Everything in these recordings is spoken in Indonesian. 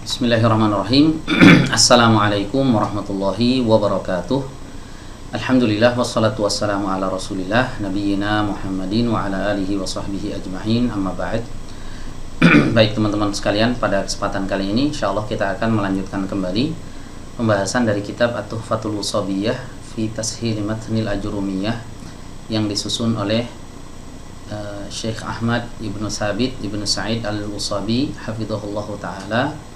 Bismillahirrahmanirrahim. Assalamualaikum warahmatullahi wabarakatuh. Alhamdulillah wassalatu wassalamu ala rasulillah Nabiyyina Muhammadin wa ala alihi wa sahbihi ajma'in, amma ba'd. Baik teman-teman sekalian, pada kesempatan kali ini insyaallah kita akan melanjutkan kembali pembahasan dari kitab At-Tuhfatul Wushabiyah fi Tashil Matnil Ajrumiyah yang disusun oleh Syekh Ahmad Ibnu Sabit Ibnu Sa'id Al-Wushabi hafizahullahu ta'ala.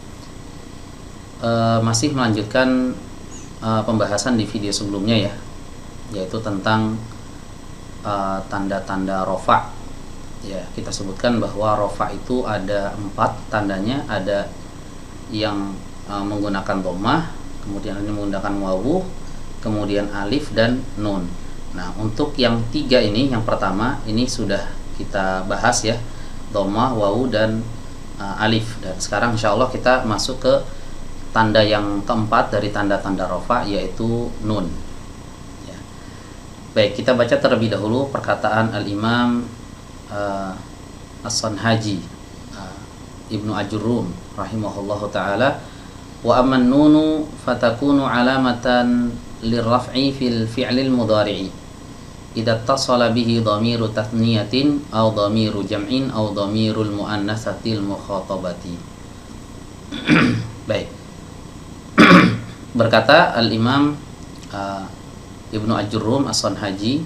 Masih melanjutkan pembahasan di video sebelumnya ya, yaitu tentang tanda-tanda rofa. Ya, kita sebutkan bahwa rofa itu ada 4 tandanya, ada yang menggunakan dhammah, kemudian ini menggunakan wawu, kemudian alif dan nun. Nah, untuk yang 3 ini, yang pertama ini sudah kita bahas ya, dhammah, wawu dan alif. Dan sekarang insyaallah kita masuk ke tanda yang keempat dari tanda-tanda rofa, yaitu nun ya. Baik, kita baca terlebih dahulu perkataan Al-Imam As-Sanhaji Ibnu Ajurrum rahimahullahu ta'ala. Wa amman nunu fatakunu alamatan lirraf'i fil fi'lil mudhari'i idza ittasala bihi dhamiru tathniyatin aw dhamiru jam'in aw dhamirul muannatsatil mukhatabati. Baik. Berkata Al-Imam Ibnu Ajurrum As-Sanhaji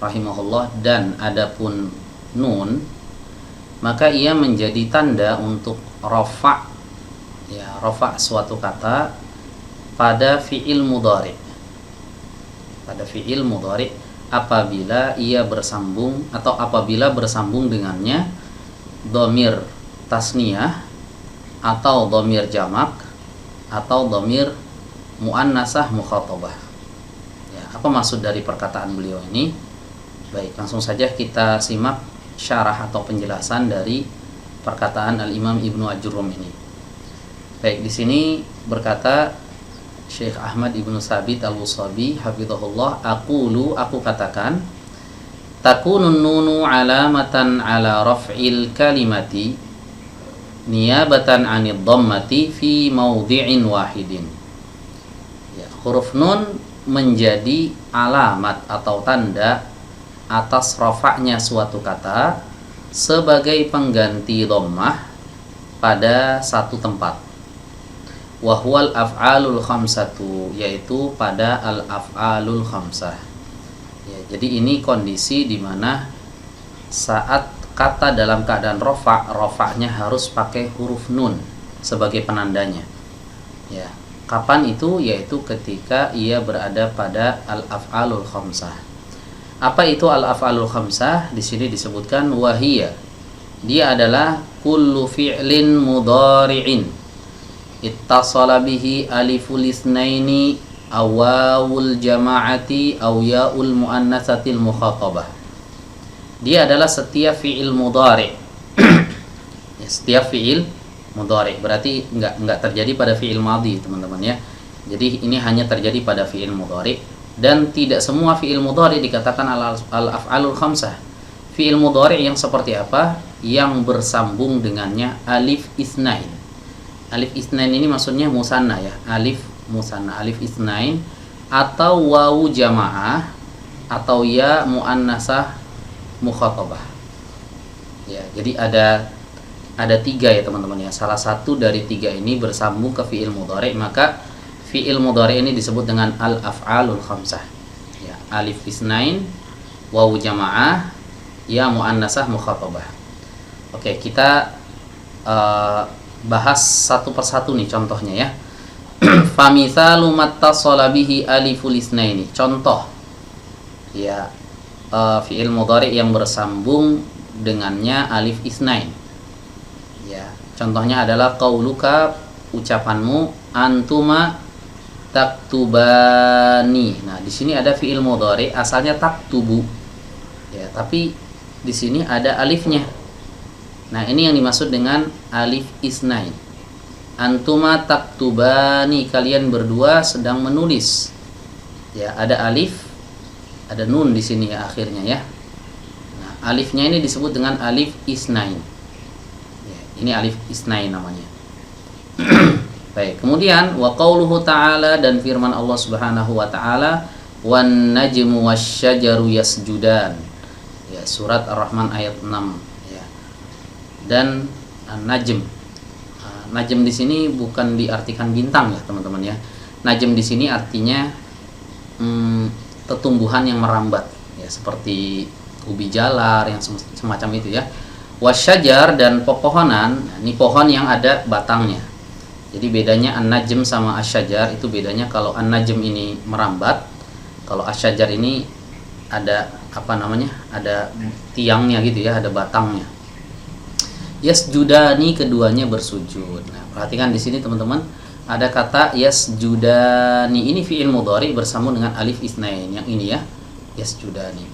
rahimahullah, dan adapun nun maka ia menjadi tanda untuk rafa ya, rafa suatu kata pada fi'il mudhari. Pada fi'il mudhari apabila ia bersambung atau apabila bersambung dengannya dhamir tasniyah atau dhamir jamak atau dhamir muannasah mukhatabah. Ya, apa maksud dari perkataan beliau ini? Baik, langsung saja kita simak syarah atau penjelasan dari perkataan Al-Imam Ibnu Ajurrum ini. Baik, di sini berkata Syekh Ahmad Ibnu Sabit Al-Wushabi hafizahullah, aku katakan, takunun nunu alamatan ala raf'il kalimati niyabatan 'anid dhammati fi mawdi'in wahidin. Ya, huruf nun menjadi alamat atau tanda atas rafa'nya suatu kata sebagai pengganti dhammah pada satu tempat. Wa huwal af'alul khamsatu, yaitu pada al-af'alul khamsah. Ya, jadi ini kondisi di mana saat kata dalam keadaan rafa'nya harus pakai huruf nun sebagai penandanya. Ya, kapan itu? Yaitu ketika ia berada pada al-af'alul khamsah. Apa itu al-af'alul khamsah? Di sini disebutkan wahiyya. Dia adalah kullu fi'lin mudhari'in ittasala bihi aliful isnaini aw wawul jama'ati aw ya'ul muannatsatil mukhatabah. Dia adalah setiap fi'il mudhari'. Ya, setiap fi'il mudhari', berarti enggak terjadi pada fi'il madhi, teman-teman ya. Jadi ini hanya terjadi pada fi'il mudhari', dan tidak semua fi'il mudhari' dikatakan al-af'alul khamsah. Fi'il mudhari' yang seperti apa? Yang bersambung dengannya alif isnain. Alif isnain ini maksudnya musanna ya, alif musanna, alif isnain, atau wawu jamaah, atau ya muannasah mukhatabah. Ya, jadi ada 3 ya teman-teman ya. Salah satu dari 3 ini bersambung ke fi'il mudhari', maka fi'il mudhari' ini disebut dengan al-af'alul khamsah. Ya, alif isnain, wawu jamaah, ya muannasah mukhatabah. Oke, kita bahas satu persatu nih contohnya ya. Famithalu mattasala bihi aliful isnaini. Contoh ya, fi'il mudhari' yang bersambung dengannya alif isnain. Ya, contohnya adalah qauluka, ucapanmu, antuma taktubani. Nah, di sini ada fi'il mudhari' asalnya taktubu. Ya, tapi di sini ada alifnya. Nah, ini yang dimaksud dengan alif isnain. Antuma taktubani, kalian berdua sedang menulis. Ya, ada alif, ada nun di sini ya akhirnya ya. Nah, alifnya ini disebut dengan alif isnain. Ya, ini alif isnain namanya. Baik, kemudian wa qauluhu ta'ala, dan firman Allah Subhanahu wa taala, wan najmu wasyajaru yasjudan. Ya, surat Ar-Rahman ayat 6 ya. Dan najm. Najm di sini bukan diartikan bintang ya, teman-teman ya. Najm di sini artinya tumbuhan yang merambat ya, seperti ubi jalar yang semacam itu ya. Wasyajar, dan pepohonan, ini pohon yang ada batangnya. Jadi bedanya an-najm sama asyajar itu bedanya, kalau an-najm ini merambat, kalau asyajar ini ada ada tiangnya gitu ya, ada batangnya. Yasjudani, keduanya bersujud. Nah, perhatikan di sini teman-teman, ada kata yasjudani, ini fi'il mudhari bersambung dengan alif isnain, yang ini ya, yasjudani.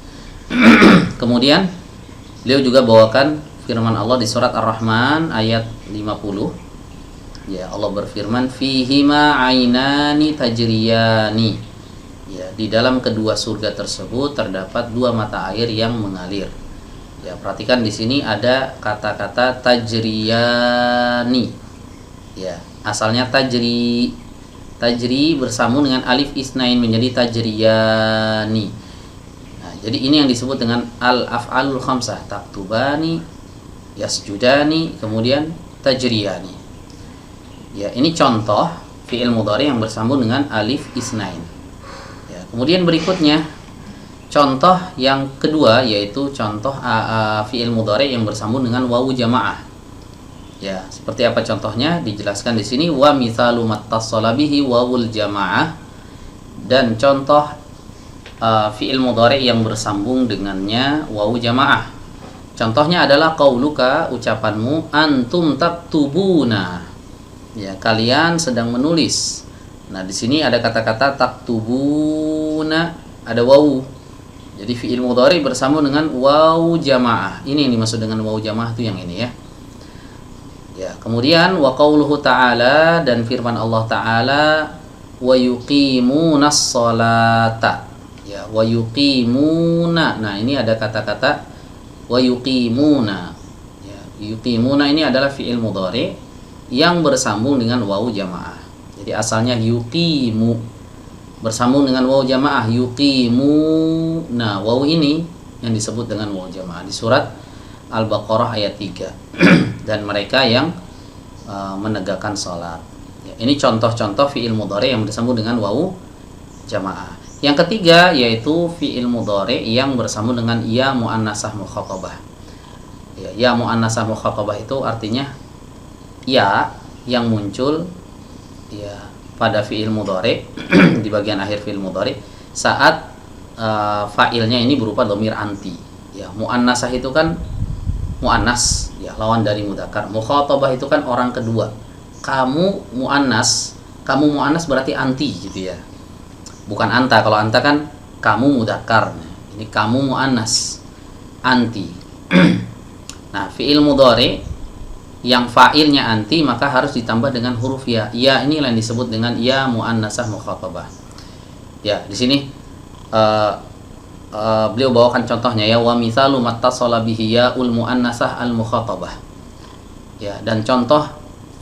Kemudian beliau juga bawakan firman Allah di surat Ar-Rahman ayat 50. Ya, Allah berfirman, fihima ainani tajriyani. Ya, di dalam kedua surga tersebut terdapat dua mata air yang mengalir. Ya, perhatikan di sini ada kata-kata tajriyani. Ya, asalnya tajri. Tajri bersambung dengan alif isnain menjadi tajriyani. Nah, jadi ini yang disebut dengan al-af'alul khamsah, taktubani, yasjudani, kemudian tajriyani. Ya, ini contoh fi'il mudhari yang bersambung dengan alif isnain. Ya, kemudian berikutnya contoh yang kedua, yaitu contoh fi'il mudhari yang bersambung dengan wawu jamaah. Ya, seperti apa contohnya? Dijelaskan di sini, wa mithalu mattassala bihi wawul jamaah, dan contoh fi'il mudhari yang bersambung dengannya wawu jamaah. Contohnya adalah qauluka, ucapanmu, antum taktubuna. Ya, kalian sedang menulis. Nah, di sini ada kata-kata taktubuna, ada wawu. Jadi fi'il mudhari bersambung dengan wawu jamaah. Ini yang dimaksud dengan wawu jamaah itu yang ini ya. Ya, kemudian wa qauluhu ta'ala, dan firman Allah taala, wa yuqimunas sholata. Ya, wa yuqimuna. Nah, ini ada kata-kata wa yuqimuna. Ya, yuqimuna ini adalah fi'il mudhari yang bersambung dengan wawu jamaah. Jadi asalnya yuqimu bersambung dengan wawu jamaah, yuqimu. Nah, wawu ini yang disebut dengan wawu jamaah di surat Al-Baqarah ayat 3. Dan mereka yang menegakkan salat. Ya, ini contoh-contoh fi'il mudhari yang bersambung dengan wawu jamaah. Yang ketiga yaitu fi'il mudhari yang bersambung dengan ya muannasah mukhatabah. Ya muannasah mukhatabah itu artinya ya yang muncul ya pada fi'il mudhari di bagian akhir fi'il mudhari saat fa'ilnya ini berupa dhamir anti. Ya, muannasah itu kan muannas, ya lawan dari mudzakkar. Mukhatabah itu kan orang kedua. Kamu muannas berarti anti gitu ya. Bukan anta. Kalau anta kan kamu mudzakkar. Ini kamu muannas, anti. Nah, fi'il mudhari yang fa'ilnya anti maka harus ditambah dengan huruf ya. Ya ini yang disebut dengan ya muannasah mukhatabah. Ya, di sini beliau bawakan contohnya ya, wa mithalu mattasala bihi yaul muannasah al mukhatabah. Ya, dan contoh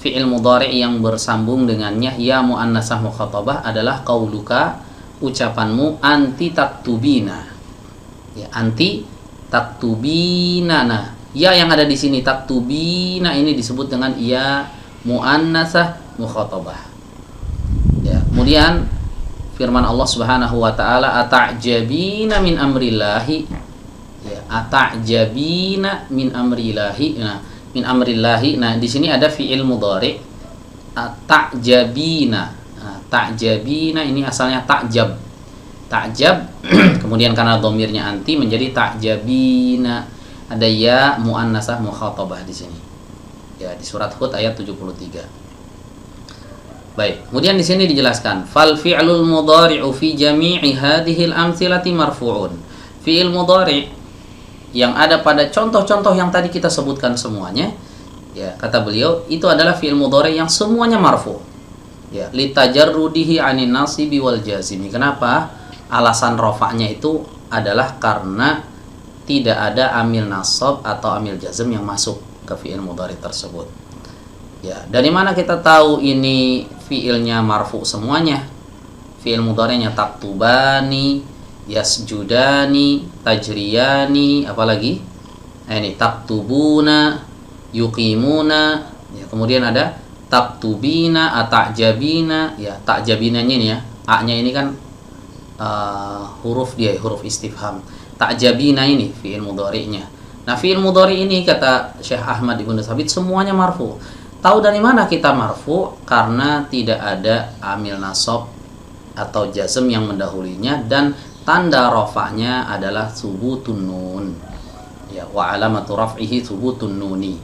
fi'il mudhari yang bersambung dengannya ya muannasah mukhatabah adalah qauluka, ucapanmu, anti taktubina. Ya, anti taktubina. Nah, ya yang ada di sini taktubina ini disebut dengan ya muannasah mukhatabah. Ya, kemudian firman Allah Subhanahu wa taala, ata'jabina min amrillahi. Ya, ata'jabina min amrillahi. Nah, min amrillahi. Nah, di sini ada fi'il mudhari ta'jabina. Nah, ta'jabina ini asalnya ta'jab. Ta'jab kemudian karena dhamirnya anti menjadi ta'jabina. Ada ya muannasah mukhatabah di sini. Ya, di surat Hud ayat 73. Baik, kemudian di sini dijelaskan fal fi'lul mudhari'u fi jami'i hadhil amthilati marfu'un. Fi'il mudhari' yang ada pada contoh-contoh yang tadi kita sebutkan semuanya, ya kata beliau itu adalah fi'il mudhari' yang semuanya marfu'. Ya, litajarrudihi 'anin nasibi wal jazimi. Kenapa? Alasan rafa'nya itu adalah karena tidak ada amil nasab atau amil jazm yang masuk ke fi'il mudhari tersebut. Ya, dari mana kita tahu ini fiilnya marfu semuanya? Fiil mudhari'nya taktubani, yasjudani, tajriyani, apalagi? Ini taktubuna, yuqimuna, ya, kemudian ada taktubina, atajabina, ya, takjabinanya ini ya. A-nya ini kan huruf dia, huruf istifham. Takjabina ini fiil mudhari'nya. Nah, fiil mudhari' ini kata Syekh Ahmad Ibn Tsabit semuanya marfu. Tahu dari mana kita marfu? Karena tidak ada amil nasab atau jazm yang mendahulinya dan tanda rafa'nya adalah subutun nun. Ya, wa alamatu raf'ihi subutun nuni.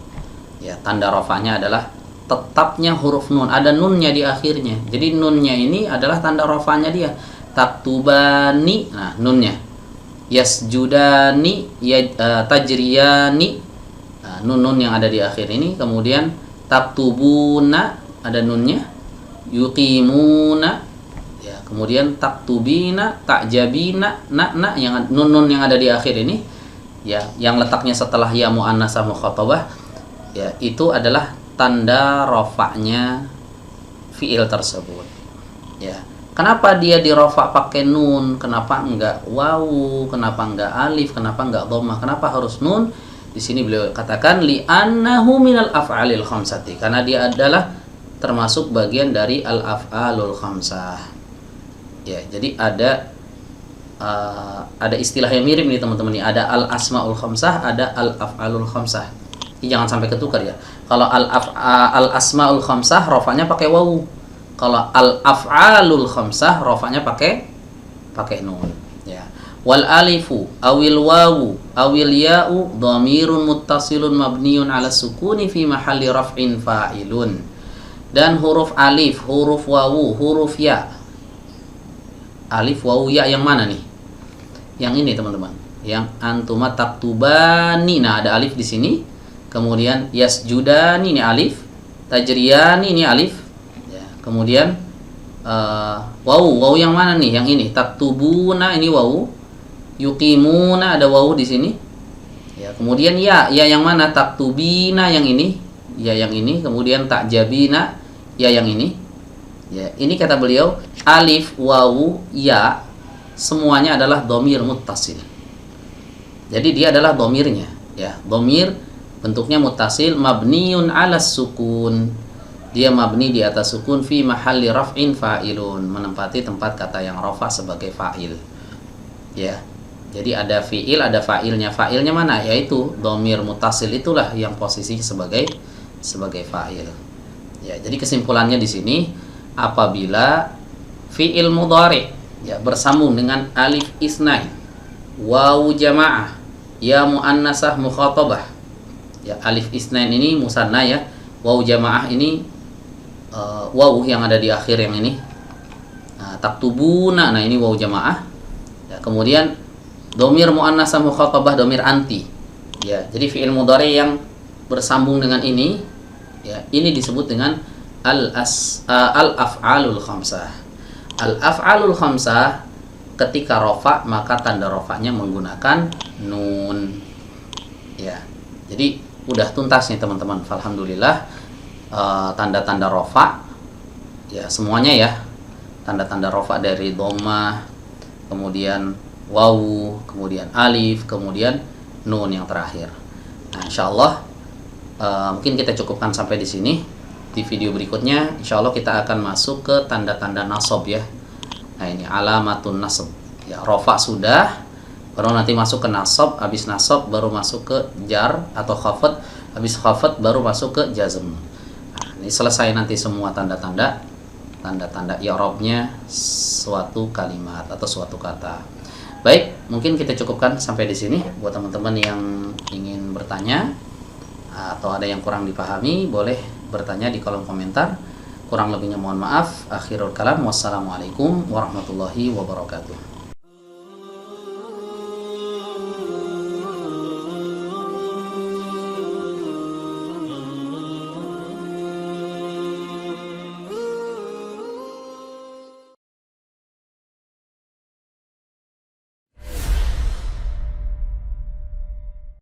Ya, tanda rafa'nya adalah tetapnya huruf nun, ada nunnya di akhirnya. Jadi nunnya ini adalah tanda rafa'nya dia. Taktubani, nah nunnya. Yasjudani, tajriyani, nah, nun yang ada di akhir ini. Kemudian taktubuna, ada nunnya. Yuqimuna, ya, kemudian taktubina, takjabina, na yang nun yang ada di akhir ini, ya, yang letaknya setelah ya muannasah mukhatabah, ya, itu adalah tanda rafa'nya fiil tersebut. Ya, kenapa dia dirofa pakai nun? Kenapa enggak wawu? Kenapa enggak alif? Kenapa enggak dhammah? Kenapa harus nun? Di sini beliau katakan li'annahu minal af'alil khamsati, karena dia adalah termasuk bagian dari al-af'alul khamsah. Ya, jadi ada istilah yang mirip nih teman-teman nih. Ada al-asmaul khamsah, ada al-af'alul khamsah. Ini jangan sampai ketukar ya. Kalau al-asmaul khamsah rafanya pakai wawu. Kalau al-af'alul khamsah rafanya pakai nun, ya. Wal alifu awil wawu awil ya'u dhamirun muttasilun mabniun 'ala sukuni fi mahalli raf'in fa'ilun. Dan huruf alif, huruf wawu, huruf ya. Alif, wawu, ya yang mana nih? Yang ini teman-teman. Yang antuma taktubani. Nah, ada alif di sini. Kemudian yasjudani ini alif. Tajriyani ini alif. Ya, kemudian wawu yang mana nih? Yang ini. Taktubuna ini wawu. Yuqimuna ada wawu di sini. Ya, kemudian ya yang mana? Taktubina yang ini. Ya yang ini. Kemudian takjabina ya yang ini. Ya, ini kata beliau alif, wawu, ya semuanya adalah dhamir muttasil. Jadi dia adalah dhamirnya, ya. Dhamir bentuknya muttasil mabniun 'ala sukun. Dia mabni di atas sukun fi mahalli raf'in fa'ilun, menempati tempat kata yang rafa sebagai fa'il. Ya. Jadi ada fi'il, ada fa'ilnya. Fa'ilnya mana? Yaitu dhamir muttasil, itulah yang posisinya sebagai fa'il. Ya, jadi kesimpulannya di sini apabila fi'il mudhari' ya bersambung dengan alif isnain, wawu jamaah, ya muannasah mukhatabah. Ya, alif isnain ini musanna ya, wawu jamaah ini wawu yang ada di akhir yang ini. Nah, taktubuna, nah ini wawu jamaah. Ya, kemudian dhamir muannasah mukhatabah, dhamir anti. Ya, jadi fi'il mudhari' yang bersambung dengan ini, ya, ini disebut dengan al-af'alul khamsah. Al-af'alul khamsah ketika rafa maka tanda rafanya menggunakan nun. Ya. Jadi udah tuntas nih teman-teman. Alhamdulillah tanda-tanda rafa ya semuanya ya. Tanda-tanda rafa dari dhammah, kemudian wawu, kemudian alif, kemudian nun yang terakhir. Nah, insyaallah mungkin kita cukupkan sampai di sini. Di video berikutnya insyaallah kita akan masuk ke tanda-tanda nasab ya. Nah, ini alamatun nasab. Ya, rafa sudah, baru nanti masuk ke nasab, habis nasab baru masuk ke jar atau khafad, habis khafad baru masuk ke jazm. Nah, ini selesai nanti semua tanda-tanda i'rabnya suatu kalimat atau suatu kata. Baik, mungkin kita cukupkan sampai di sini. Buat teman-teman yang ingin bertanya atau ada yang kurang dipahami, boleh bertanya di kolom komentar. Kurang lebihnya mohon maaf. Akhirul kalam, wassalamualaikum warahmatullahi wabarakatuh.